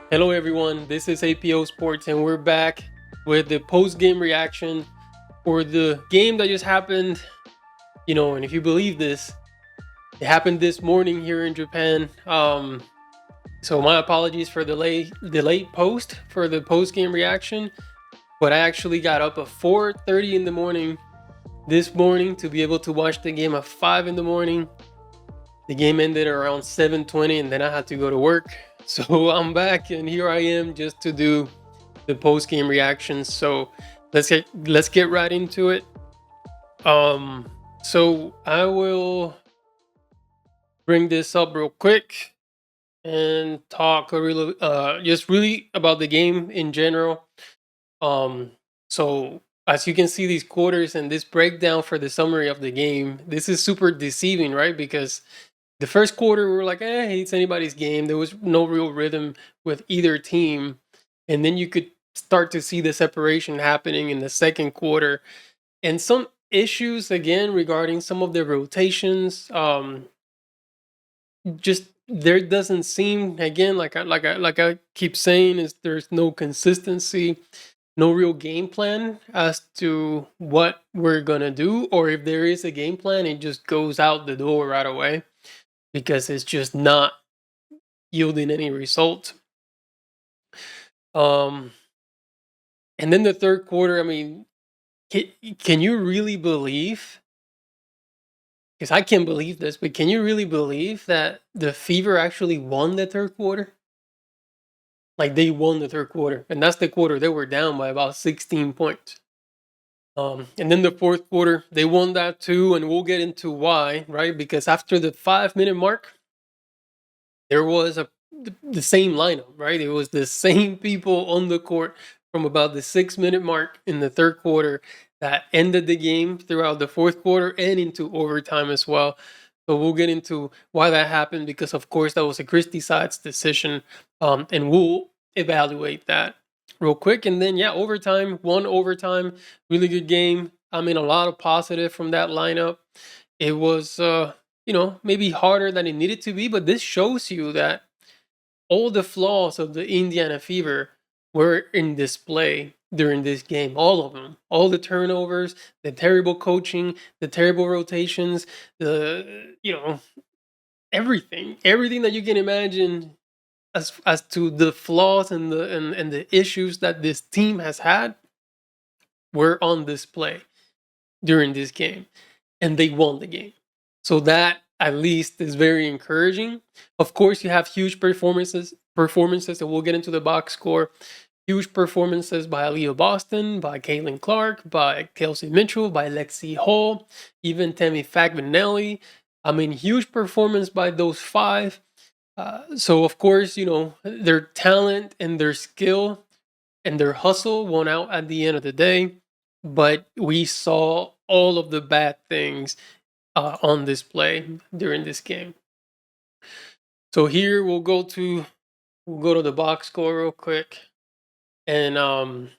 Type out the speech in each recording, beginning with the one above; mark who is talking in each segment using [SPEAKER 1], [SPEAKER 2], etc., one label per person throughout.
[SPEAKER 1] Hello, everyone. This is APO Sports, and we're back with the post game reaction for the game that just happened. And if you believe this, it happened this morning here in Japan. So my apologies for the late post for the post game reaction, but I actually got up at 4:30 in the morning this morning to be able to watch the game at 5 in the morning. The game ended around 7:20, and then I had to go to work. So I'm back, and here I am just to do the post game reactions. So let's get right into it. So I will bring this up real quick and talk a really just really about the game in general. Um, so as you can see these quarters and this breakdown for the summary of the game, this is super deceiving, right? Because the first quarter we were like, it's anybody's game. There was no real rhythm with either team. And then you could start to see the separation happening in the second quarter. And some issues again regarding some of the rotations. Just there doesn't seem again like I keep saying is there's no consistency, no real game plan as to what we're gonna do, or if there is a game plan, it just goes out the door right away because it's just not yielding any result. Um, and then the third quarter, I mean, can you really believe? Because I can't believe this, but can you really believe that the Fever actually won the third quarter? Like they won the third quarter, and that's the quarter they were down by about 16 points. And then the fourth quarter, they won that too, and we'll get into why, right? Because after the 5 minute mark, there was the same lineup, right? It was the same people on the court from about the 6 minute mark in the third quarter that ended the game throughout the fourth quarter and into overtime as well. So we'll get into why that happened because, of course, that was a Christie Sides decision, and we'll evaluate that real quick. And then, yeah, overtime, one overtime, really good game. I mean, a lot of positive from that lineup. It was maybe harder than it needed to be, but this shows you that all the flaws of the Indiana Fever were in display during this game. All of them. All the turnovers, the terrible coaching, the terrible rotations, everything. Everything that you can imagine as to the flaws and the issues that this team has had were on display during this game. And they won the game. So that at least is very encouraging. Of course, you have huge performances, and we'll get into the box score. Huge performances by Aliyah Boston, by Caitlin Clark, by Kelsey Mitchell, by Lexie Hull, even Tammy Fagbanelli. I mean, huge performance by those five. So of course, their talent and their skill and their hustle won out at the end of the day. But we saw all of the bad things on display during this game. So here we'll go to the box score real quick, and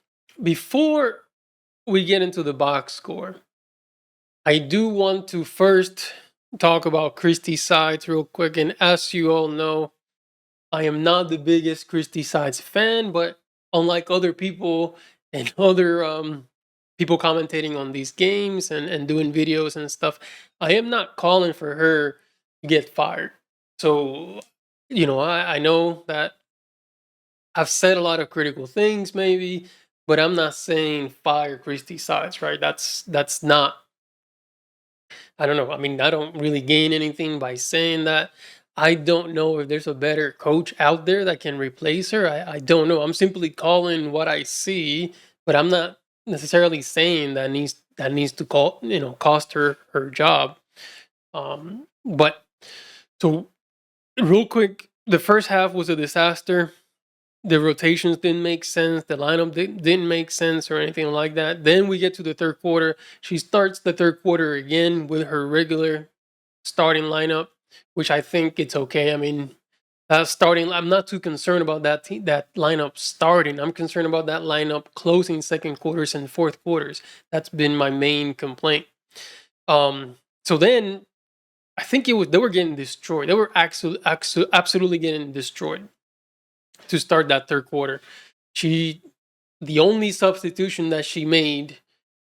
[SPEAKER 1] before we get into the box score, I do want to first talk about Christie Sides real quick. And as you all know, I am not the biggest Christie Sides fan, but unlike other people and other people commentating on these games and doing videos and stuff, I am not calling for her to get fired. So, I know that I've said a lot of critical things, maybe, but I'm not saying fire Christie Sides, right? That's not. I don't know. I mean, I don't really gain anything by saying that. I don't know if there's a better coach out there that can replace her. I don't know. I'm simply calling what I see, but I'm not necessarily saying that needs to cost her job. But so real quick, the first half was a disaster. The rotations didn't make sense. The lineup didn't make sense or anything like that. Then we get to the third quarter. She starts the third quarter again with her regular starting lineup, which I think it's okay. I mean, starting. I'm not too concerned about that lineup starting. I'm concerned about that lineup closing second quarters and fourth quarters. That's been my main complaint. So then I think they were getting destroyed. They were absolutely getting destroyed. to start that third quarter. The only substitution that she made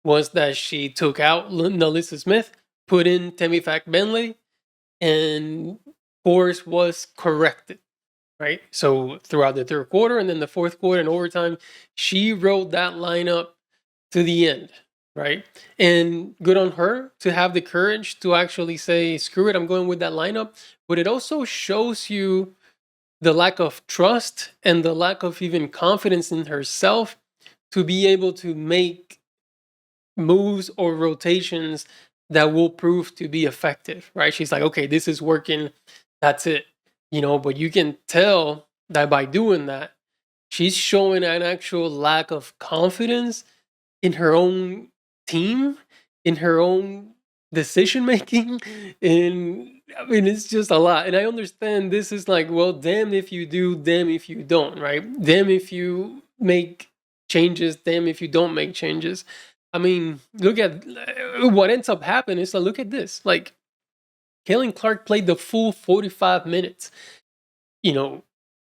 [SPEAKER 1] was that she took out Nalissa Smith, put in Temi Fack Benley, and course was corrected. Right. So throughout the third quarter and then the fourth quarter and overtime, she rode that lineup to the end. Right. And good on her to have the courage to actually say, screw it, I'm going with that lineup. But it also shows you the lack of trust and the lack of even confidence in herself to be able to make moves or rotations that will prove to be effective, right? She's like, okay, this is working. That's it. But you can tell that by doing that, she's showing an actual lack of confidence in her own team, in her own decision making. And I mean, it's just a lot. And I understand this is like, well, damn if you do, damn if you don't, right? Damn if you make changes, damn if you don't make changes. I mean, look at what ends up happening is, look at this. Like, Kaylin Clark played the full 45 minutes.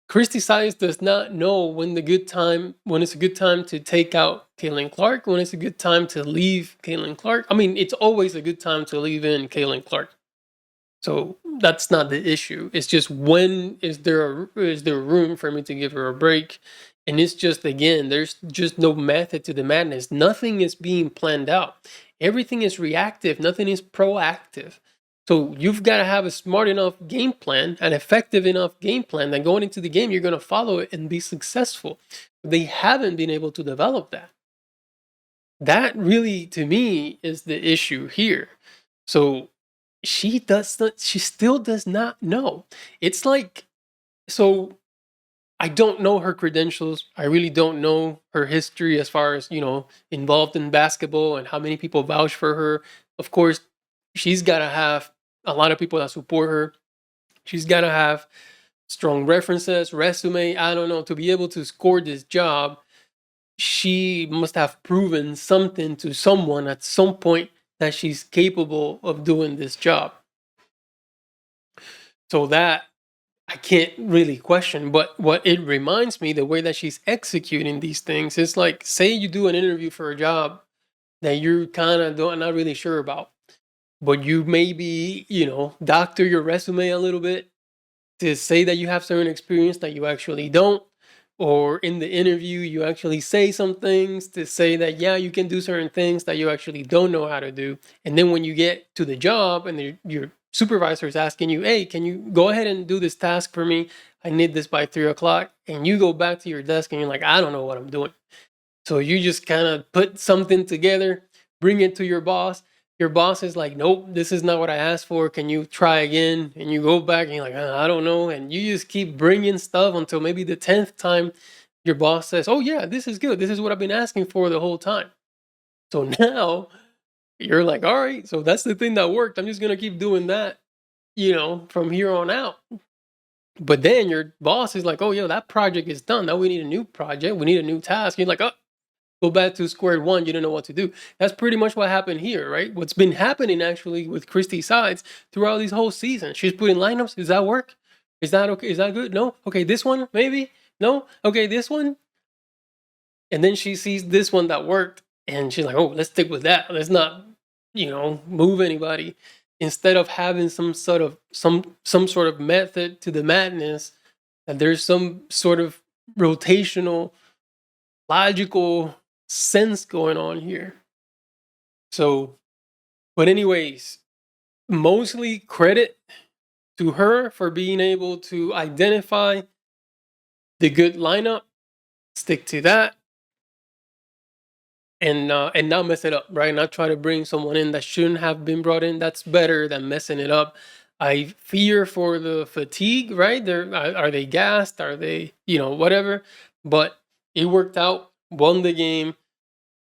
[SPEAKER 1] Christie Sides does not know when it's a good time to take out Kaylin Clark, when it's a good time to leave Kaylin Clark. I mean, it's always a good time to leave in Kaylin Clark. So that's not the issue. It's just, when is there room for me to give her a break? And it's just, again, there's just no method to the madness. Nothing is being planned out. Everything is reactive. Nothing is proactive. So you've got to have a smart enough game plan, an effective enough game plan that going into the game, you're going to follow it and be successful. They haven't been able to develop that. That really, to me, is the issue here. So she still does not know. It's like, so I don't know her credentials. I really don't know her history as far as, involved in basketball and how many people vouch for her. Of course, she's got to have a lot of people that support her. She's got to have strong references, resume. I don't know. To be able to score this job, she must have proven something to someone at some point that she's capable of doing this job. So that I can't really question, but what it reminds me, the way that she's executing these things, is like, say you do an interview for a job that you're kind of not really sure about, but you maybe, doctor your resume a little bit to say that you have certain experience that you actually don't, or in the interview you actually say some things to say that, yeah, you can do certain things that you actually don't know how to do. And then when you get to the job and your supervisor is asking you, hey, can you go ahead and do this task for me? I need this by 3:00. And you go back to your desk and you're like, I don't know what I'm doing. So you just kind of put something together, bring it to your boss. Your boss is like, nope, this is not what I asked for. Can you try again? And you go back and you're like, I don't know. And you just keep bringing stuff until maybe the 10th time your boss says, oh yeah, this is good. This is what I've been asking for the whole time. So now you're like, all right, so that's the thing that worked. I'm just going to keep doing that, from here on out. But then your boss is like, oh, yeah, that project is done. Now we need a new project. We need a new task. You're like, oh, go back to square one. You don't know what to do. That's pretty much what happened here, right? What's been happening actually with Christie Sides throughout these whole season. She's putting lineups. Does that work? Is that okay? Is that good? No? Okay, this one, maybe? No? Okay, this one? And then she sees this one that worked and she's like, oh, let's stick with that. Let's not, move anybody. Instead of having some sort of method to the madness, that there's some sort of rotational, logical sense going on here. So, but anyways, mostly credit to her for being able to identify the good lineup, stick to that, and not mess it up, right? Not try to bring someone in that shouldn't have been brought in. That's better than messing it up. I fear for the fatigue, right? Are they gassed? Are they, whatever? But it worked out, won the game.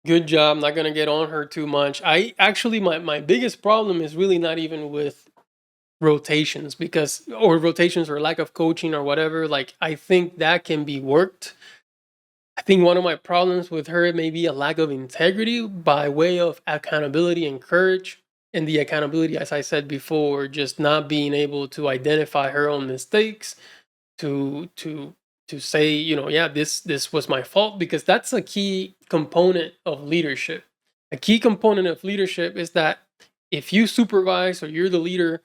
[SPEAKER 1] Good job. Not gonna get on her too much. I actually, my biggest problem is really not even with rotations, or lack of coaching or whatever. Like, I think that can be worked. I think one of my problems with her may be a lack of integrity by way of accountability and courage. And the accountability, as I said before, just not being able to identify her own mistakes, to to say, yeah, this was my fault, because that's a key component of leadership. A key component of leadership is that if you supervise, or you're the leader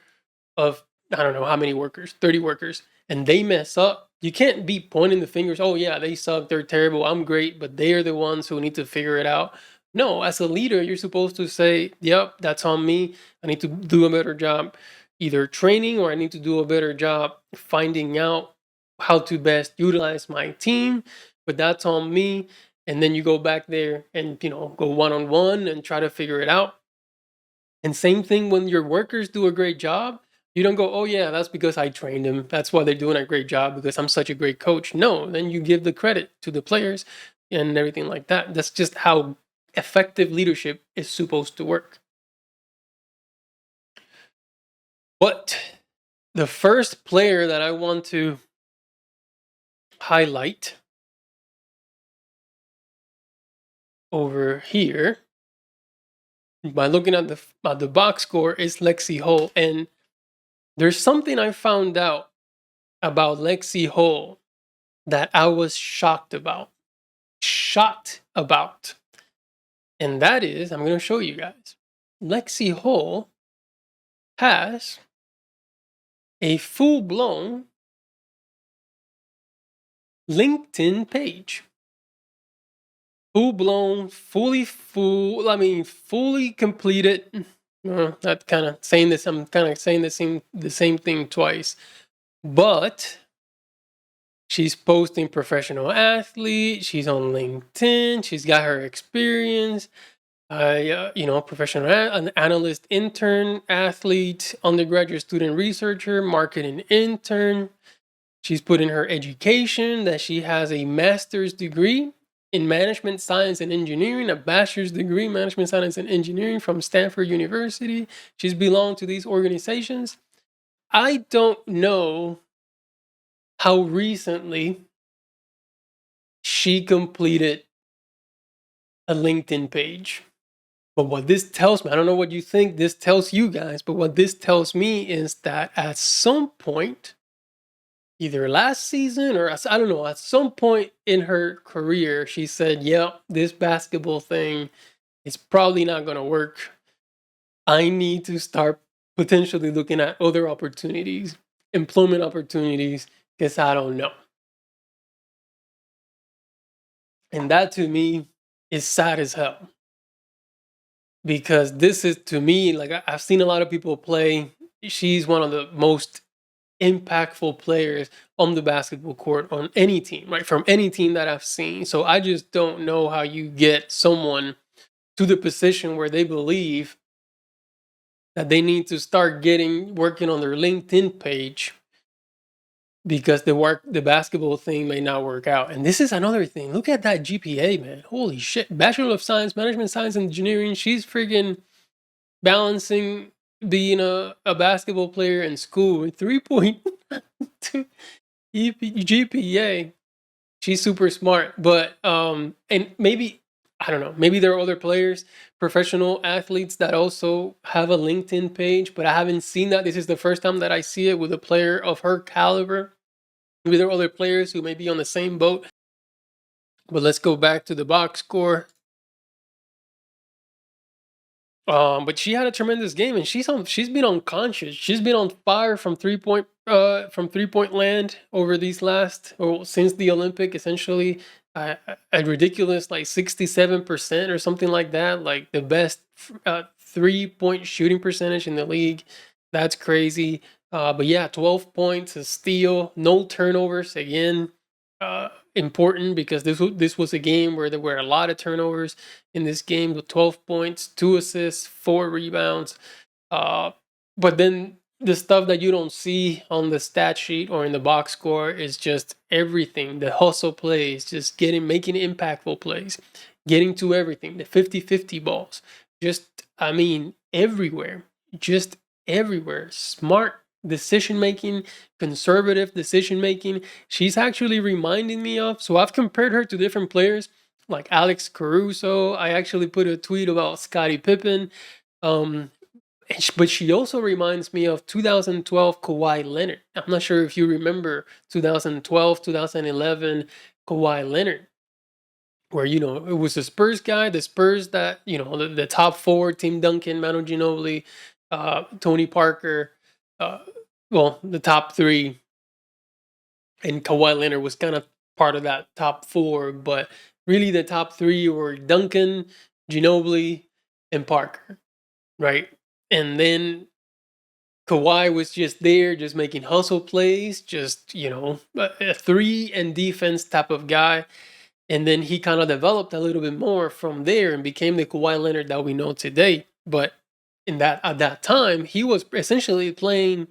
[SPEAKER 1] of, I don't know how many workers, 30 workers, and they mess up, you can't be pointing the fingers, oh yeah, they suck, they're terrible, I'm great, but they're the ones who need to figure it out. No, as a leader, you're supposed to say, yep, that's on me. I need to do a better job either training, or I need to do a better job finding out how to best utilize my team, but that's on me. And then you go back there and, go one-on-one and try to figure it out. And same thing when your workers do a great job. You don't go, oh yeah, that's because I trained them. That's why they're doing a great job, because I'm such a great coach. No, then you give the credit to the players and everything like that. That's just how effective leadership is supposed to work. But the first player that I want to highlight over here, by looking at the box score, is Lexie Hull. And there's something I found out about Lexie Hull that I was shocked about. And that is, I'm going to show you guys. Lexie Hull has a full-blown LinkedIn page. Full-blown, fully completed. Not kind of saying this, I'm kind of saying the same thing twice. But she's posting professional athlete. She's on LinkedIn. She's got her experience. Professional an analyst, intern, athlete, undergraduate student researcher, marketing intern. She's put in her education that she has a master's degree in management science and engineering, a bachelor's degree in management science and engineering from Stanford University. She's belonged to these organizations. I don't know how recently she completed a LinkedIn page. But what this tells me, I don't know what you think this tells you guys, but what this tells me is that at some point, either last season or I don't know, at some point in her career, she said, yep, this basketball thing is probably not going to work. I need to start potentially looking at other opportunities, employment opportunities, because I don't know. And that to me is sad as hell. Because this is, to me, like, I've seen a lot of people play. She's one of the most impactful players on the basketball court on any team, right? From any team that I've seen. So I just don't know how you get someone to the position where they believe that they need to start working on their LinkedIn page because the basketball thing may not work out. And this is another thing. Look at that GPA, man. Holy shit. Bachelor of Science, Management Science and Engineering. She's freaking balancing being a basketball player in school with 3.2 GPA. She's super smart. But and maybe, I don't know, maybe there are other players, professional athletes, that also have a LinkedIn page, but I haven't seen that. This is the first time that I see it with a player of her caliber. Maybe there are other players who may be on the same boat. But let's go back to the box score. But she had a tremendous game, and she's been unconscious. She's been on fire from 3-point land over these since the Olympic, essentially. A ridiculous, like, 67% or something like that, like the best 3-point shooting percentage in the league. That's crazy. But yeah, 12 points, a steal, no turnovers. Again, important, because this was a game where there were a lot of turnovers in this game, with 12 points, 2 assists, 4 rebounds. But then the stuff that you don't see on the stat sheet or in the box score is just everything. The hustle plays, just making impactful plays, getting to everything, the 50-50 balls. Everywhere. Just everywhere. Smart decision-making, conservative decision-making. She's actually reminding me of, so I've compared her to different players, like Alex Caruso. I actually put a tweet about Scottie Pippen. But she also reminds me of 2012 Kawhi Leonard. I'm not sure if you remember 2012, 2011 Kawhi Leonard, where it was the Spurs guy, the Spurs that the top four: Tim Duncan, Manu Ginobili, Tony Parker. Uh, well, the top three, and Kawhi Leonard was kind of part of that top four, but really the top three were Duncan, Ginobili, and Parker, right? And then Kawhi was just there, just making hustle plays, just a three and defense type of guy. And then he kind of developed a little bit more from there and became the Kawhi Leonard that we know today. But at that time, he was essentially playing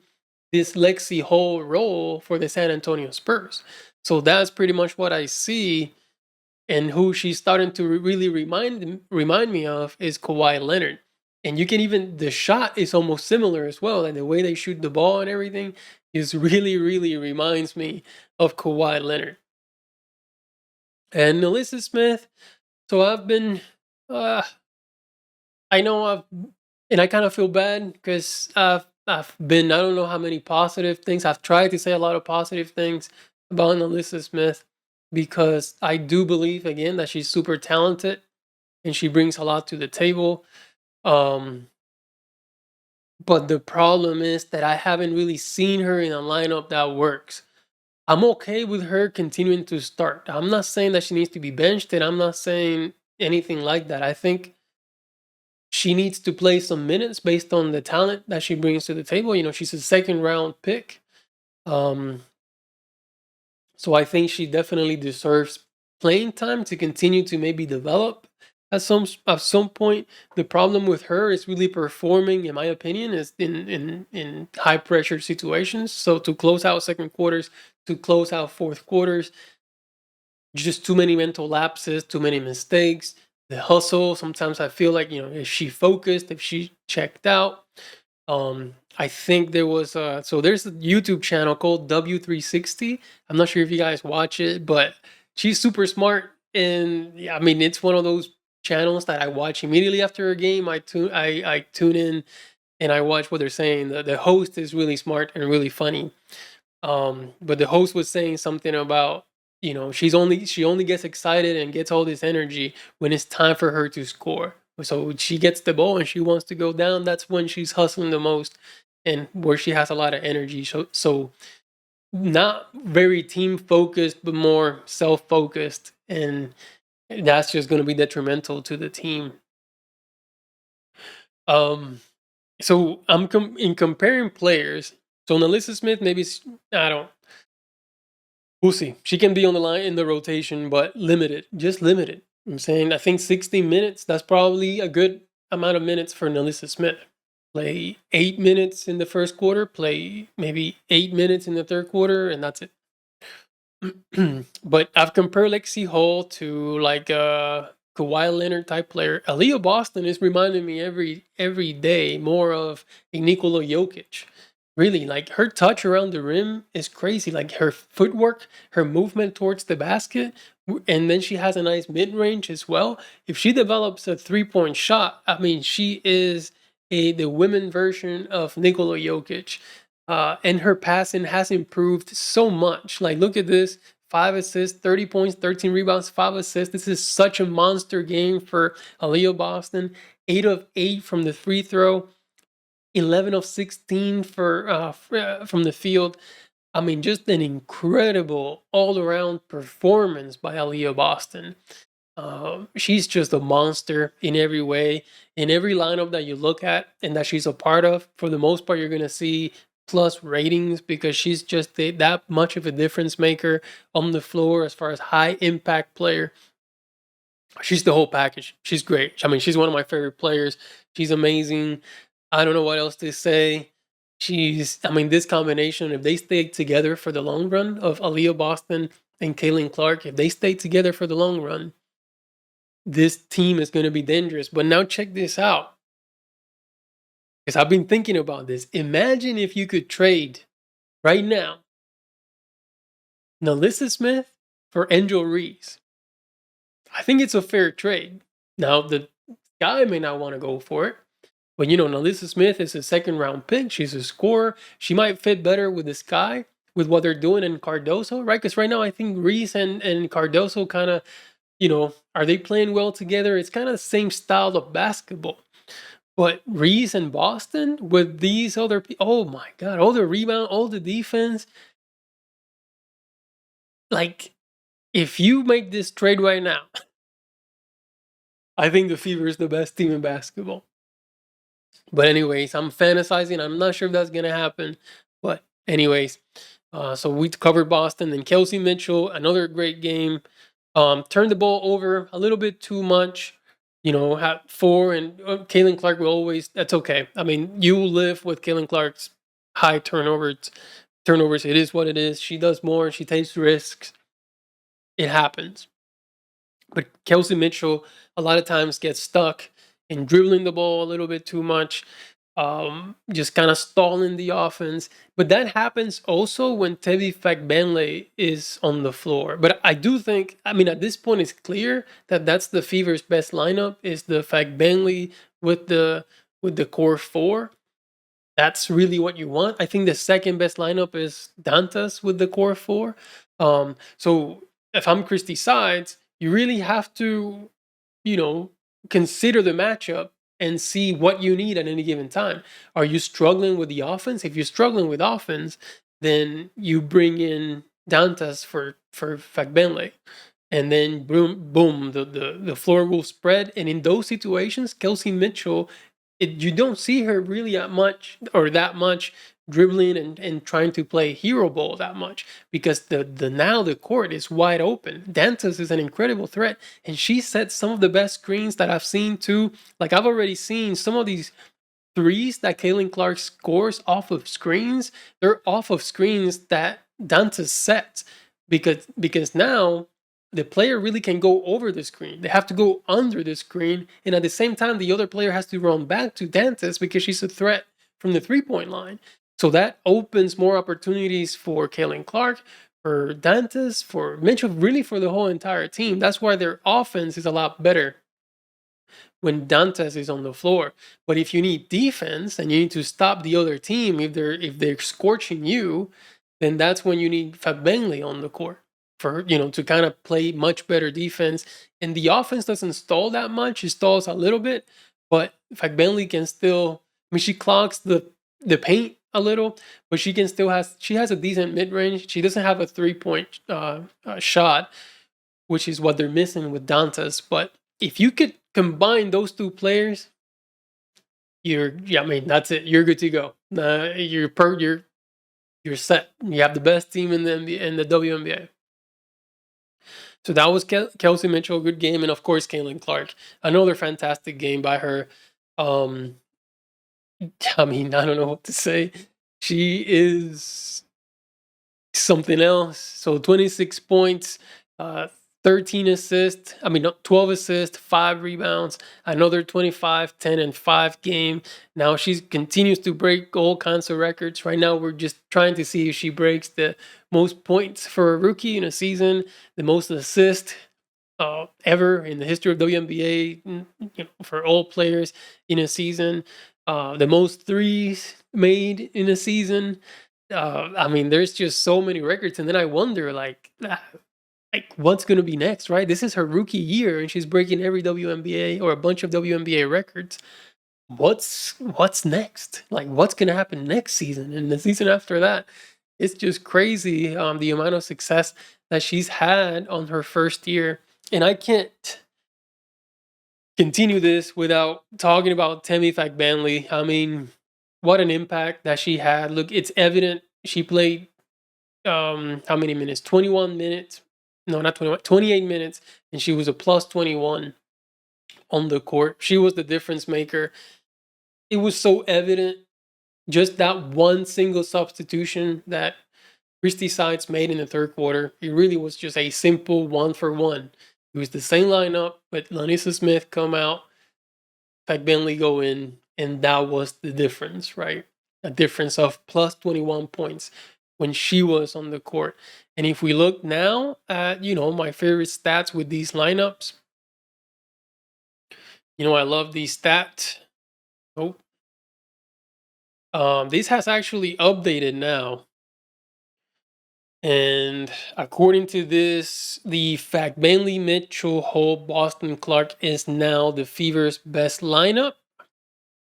[SPEAKER 1] this Lexie Hull role for the San Antonio Spurs. So that's pretty much what I see. And who she's starting to really remind me of is Kawhi Leonard. And you can even the shot is almost similar as well. Like the way they shoot the ball and everything is really reminds me of Kawhi Leonard. And Alyssa Smith. So I've been, I know and I kind of feel bad because I've been, I don't know how many positive things. I've tried to say a lot of positive things about Alyssa Smith because I do believe again that she's super talented and she brings a lot to the table. Um, but the problem is that I haven't really seen her in a lineup that works. I'm okay with her continuing to start. I'm not saying that she needs to be benched, and I'm not saying anything like that. I think she needs to play some minutes based on the talent that she brings to the table. She's a second round pick. Um, so I think she definitely deserves playing time to continue to maybe develop at some point. The problem with her is really performing, in my opinion, is in high pressure situations. So to close out second quarters, to close out fourth quarters, just too many mental lapses, too many mistakes. The hustle. Sometimes I feel like is she focused? If she checked out, I think there was there's a YouTube channel called W360. I'm not sure if you guys watch it, but she's super smart, and yeah, I mean it's one of those channels that I watch immediately after a game. I tune in and I watch what they're saying. The host is really smart and really funny. But the host was saying something about she only gets excited and gets all this energy when it's time for her to score. So she gets the ball and she wants to go down. That's when she's hustling the most, and where she has a lot of energy. So not very team focused, but more self focused, and that's just going to be detrimental to the team. Um, so in comparing players. So Alyssa Smith, maybe I don't. We'll see. She can be on the line in the rotation, but limited, just limited. I'm saying I think 60 minutes, that's probably a good amount of minutes for Alyssa Smith. Play 8 minutes in the first quarter, play maybe 8 minutes in the third quarter, and that's it. But I've compared Lexie Hull to like a Kawhi Leonard type player. Aliyah Boston is reminding me every day more of a Nikola Jokic. Really, like her touch around the rim is crazy. Like her footwork, her movement towards the basket, and then she has a nice mid range as well. If she develops a 3-point shot, I mean, she is the women version of Nikola Jokic. And her passing has improved so much. Like, look at this: 5 assists, 30 points, 13 rebounds, 5 assists. This is such a monster game for Aliyah Boston. 8 of 8 from the free throw, 11 of 16 from the field. I mean, just an incredible all-around performance by Aliyah Boston. She's just a monster in every way. In every lineup that you look at and that she's a part of, for the most part, you're going to see plus ratings because she's just that much of a difference maker on the floor as far as high impact player. She's the whole package. She's great. I mean, she's one of my favorite players. She's amazing. I don't know what else to say. I mean, this combination, if they stay together for the long run, of Aliyah Boston and Kaylin Clark, if they stay together for the long run, this team is going to be dangerous. But now check this out, because I've been thinking about this. Imagine if you could trade right now Alyssa Smith for Angel Reese. I think it's a fair trade. Now, the guy may not want to go for it, But Alyssa Smith is a second round pick. She's a scorer. She might fit better with this guy, with what they're doing in Cardoso, right? Because right now I think Reese and Cardoso kind of, are they playing well together? It's kind of the same style of basketball. But Reese and Boston with these other people, oh my God, all the rebound, all the defense. Like, if you make this trade right now, I think the Fever is the best team in basketball. But anyways, I'm fantasizing. I'm not sure if that's gonna happen. But anyways, so we covered Boston and Kelsey Mitchell, another great game. Turned the ball over a little bit too much. Had 4, and Caitlin Clark will always. That's okay. I mean, you live with Caitlin Clark's high turnovers. Turnovers. It is what it is. She does more. She takes risks. It happens. But Kelsey Mitchell a lot of times gets stuck in dribbling the ball a little bit too much, just kind of stalling the offense. But that happens also when Tevi Fagbenle is on the floor. But I do think, I mean, at this point, it's clear that that's the Fever's best lineup is the Fagbenle with the core 4. That's really what you want. I think the second best lineup is Dantas with the core 4. So if I'm Christie Sides, you really have to, you know, consider the matchup and see what you need at any given time. Are you struggling with the offense? If you're struggling with offense, then you bring in Dantas for Fagbenle. And then boom, the floor will spread. And in those situations, Kelsey Mitchell, you don't see her really that much dribbling and trying to play hero ball that much because the court is wide open. Dantas is an incredible threat, and she sets some of the best screens that I've seen too. Like I've already seen some of these threes that Caitlin Clark scores off of screens. They're off of screens that Dantas sets because now the player really can go over the screen. They have to go under the screen, and at the same time, the other player has to run back to Dantas because she's a threat from the 3-point line. So that opens more opportunities for Caitlin Clark, for Dantas, for Mitchell, really for the whole entire team. That's why their offense is a lot better when Dantas is on the floor. But if you need defense and you need to stop the other team if they're scorching you, then that's when you need Fabbenle on the court for to kind of play much better defense. And the offense doesn't stall that much; it stalls a little bit, but Fabbenle can still. I mean, she clogs the paint a little, but she has a decent mid range. She doesn't have a 3-point shot, which is what they're missing with Dantas. But if you could combine those two players, that's it. You're good to go. You're set. You have the best team in the NBA, in the WNBA. So that was Kelsey Mitchell, good game, and of course Caitlin Clark, another fantastic game by her. Um, I mean, I don't know what to say. She is something else. So 26 points, 13 assists. 12 assists, 5 rebounds, another 25, 10, and 5 game. Now she continues to break all kinds of records. Right now, we're just trying to see if she breaks the most points for a rookie in a season, the most assists ever in the history of WNBA, for all players in a season, the most threes made in a season. There's just so many records, and then I wonder, like what's going to be next, right? This is her rookie year, and she's breaking every WNBA or a bunch of WNBA records. What's next? Like, what's going to happen next season and the season after that? It's just crazy, the amount of success that she's had on her first year, and I can't continue this without talking about Temi Fagbenle. I mean, what an impact that she had. Look, it's evident she played how many minutes? 21 minutes. No, not 21, 28 minutes, and she was a plus 21 on the court. She was the difference maker. It was so evident, just that one single substitution that Christie Sides made in the third quarter. It really was just a simple 1-for-1. It was the same lineup, but Lanissa Smith come out, Fagbenle go in, and that was the difference, right? A difference of plus 21 points when she was on the court. And if we look now at, my favorite stats with these lineups, I love these stats. Oh, This has actually updated now. And according to this, the fact Bailey, Mitchell, Hull, Boston, Clark is now the Fever's best lineup,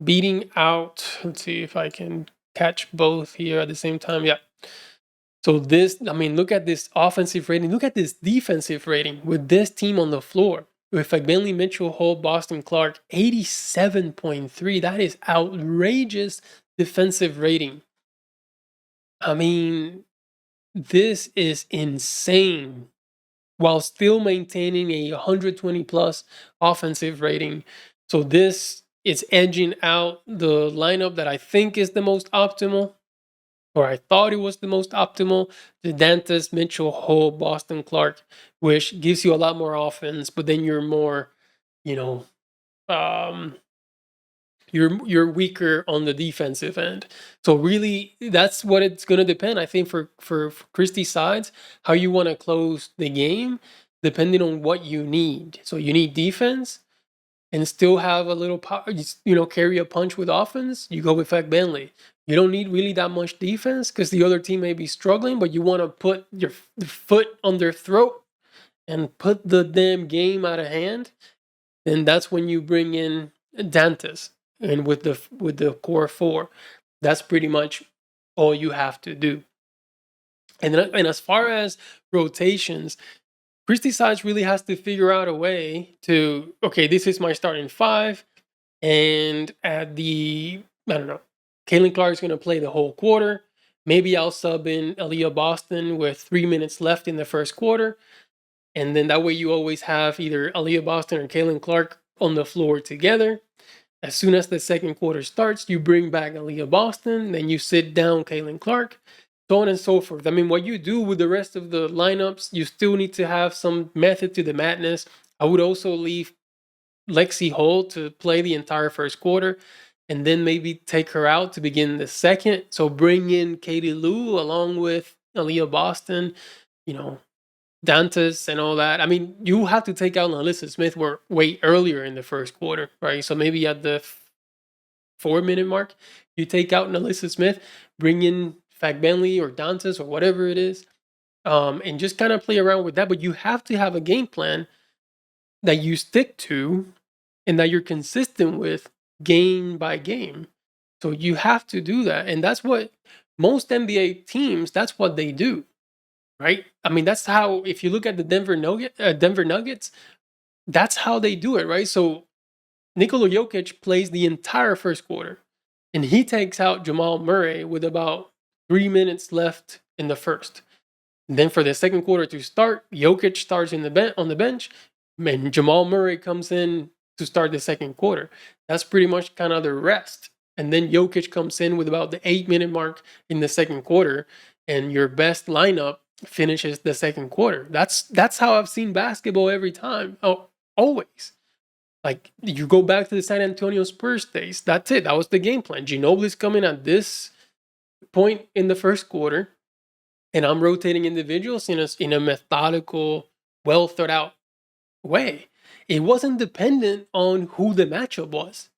[SPEAKER 1] beating out. Let's see if I can catch both here at the same time. Yeah. So this, I mean, look at this offensive rating. Look at this defensive rating with this team on the floor. With Bailey, Mitchell, Hull, Boston, Clark, 87.3. That is outrageous defensive rating. I mean, this is insane while still maintaining a 120 plus offensive rating. So this is edging out the lineup that I think is the most optimal, or I thought it was the most optimal, the Dantas, Mitchell, Hull, Boston, Clark, which gives you a lot more offense, but then you're more, you know, um, you're weaker on the defensive end. So really, that's what it's going to depend. I think for Christie Sides, how you want to close the game, depending on what you need. So you need defense and still have a little power, carry a punch with offense. You go with Fek Bentley. You don't need really that much defense because the other team may be struggling, but you want to put your foot on their throat and put the damn game out of hand. Then that's when you bring in Dantas. And with the core four, that's pretty much all you have to do. And as far as rotations, Christie Sides really has to figure out a way to, okay, this is my starting five, and at the, I don't know, Caitlin Clark is going to play the whole quarter. Maybe I'll sub in Aliyah Boston with 3 minutes left in the first quarter, and then that way you always have either Aliyah Boston or Caitlin Clark on the floor together. As soon as the second quarter starts, you bring back Aliyah Boston, then you sit down Caitlin Clark, so on and so forth. I mean, what you do with the rest of the lineups, you still need to have some method to the madness. I would also leave Lexie Hull to play the entire first quarter and then maybe take her out to begin the second. So bring in Katie Lou along with Aliyah Boston, Dantas and all that. I mean, you have to take out Alyssa Smith way earlier in the first quarter, right? So maybe at the 4-minute mark, you take out Alyssa Smith, bring in Fag Bentley or Dantas or whatever it is, and just kind of play around with that. But you have to have a game plan that you stick to and that you're consistent with game by game. So you have to do that. And that's what most NBA teams, that's what they do. Right? I mean, that's how, if you look at the Denver Nuggets, that's how they do it, right? So Nikola Jokic plays the entire first quarter, and he takes out Jamal Murray with about 3 minutes left in the first. And then for the second quarter to start, Jokic starts on the bench, and Jamal Murray comes in to start the second quarter. That's pretty much kind of the rest. And then Jokic comes in with about the 8-minute mark in the second quarter, and your best lineup finishes the second quarter. That's how I've seen basketball every time. Oh, always. Like, you go back to the San Antonio Spurs days. That's it. That was the game plan. Ginobili's coming at this point in the first quarter, and I'm rotating individuals in a methodical, well thought out way. It wasn't dependent on who the matchup was.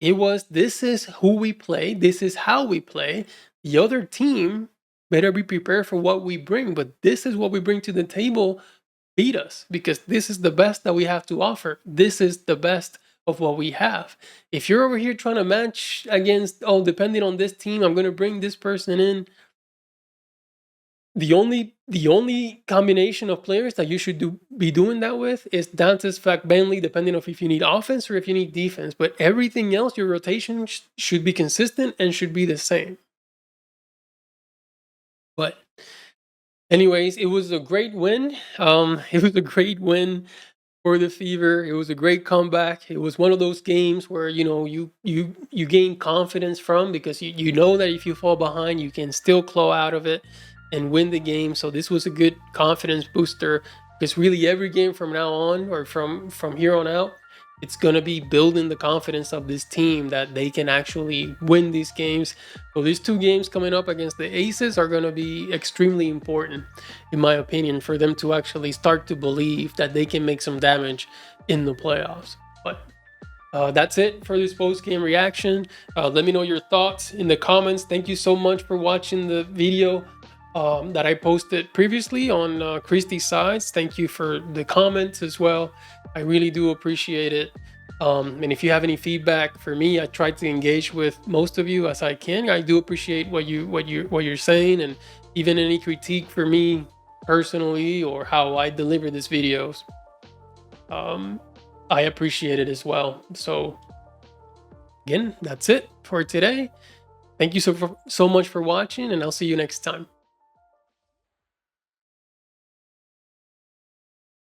[SPEAKER 1] It was, this is who we play. This is how we play. The other team better be prepared for what we bring, but this is what we bring to the table. Beat us, because this is the best that we have to offer. This is the best of what we have. If you're over here trying to match against, depending on this team, I'm going to bring this person in. The only combination of players that you should be doing that with is Dantas, Fact, Bentley, depending on if you need offense or if you need defense. But everything else, your rotation should be consistent and should be the same. But anyways, it was a great win. It was a great win for the Fever. It was a great comeback. It was one of those games where you gain confidence from, because you know that if you fall behind, you can still claw out of it and win the game. So this was a good confidence booster, because really every game from now on, or from here on out, it's going to be building the confidence of this team that they can actually win these games. So these 2 games coming up against the Aces are going to be extremely important, in my opinion, for them to actually start to believe that they can make some damage in the playoffs. But That's it for this post-game reaction. Let me know your thoughts in the comments. Thank you so much for watching the video that I posted previously on Christie Sides. Thank you for the comments as well. I really do appreciate it. And if you have any feedback for me, I try to engage with most of you as I can. I do appreciate what you're saying, and even any critique for me personally or how I deliver these videos. I appreciate it as well. So again, that's it for today. Thank you so much for watching, and I'll see you next time.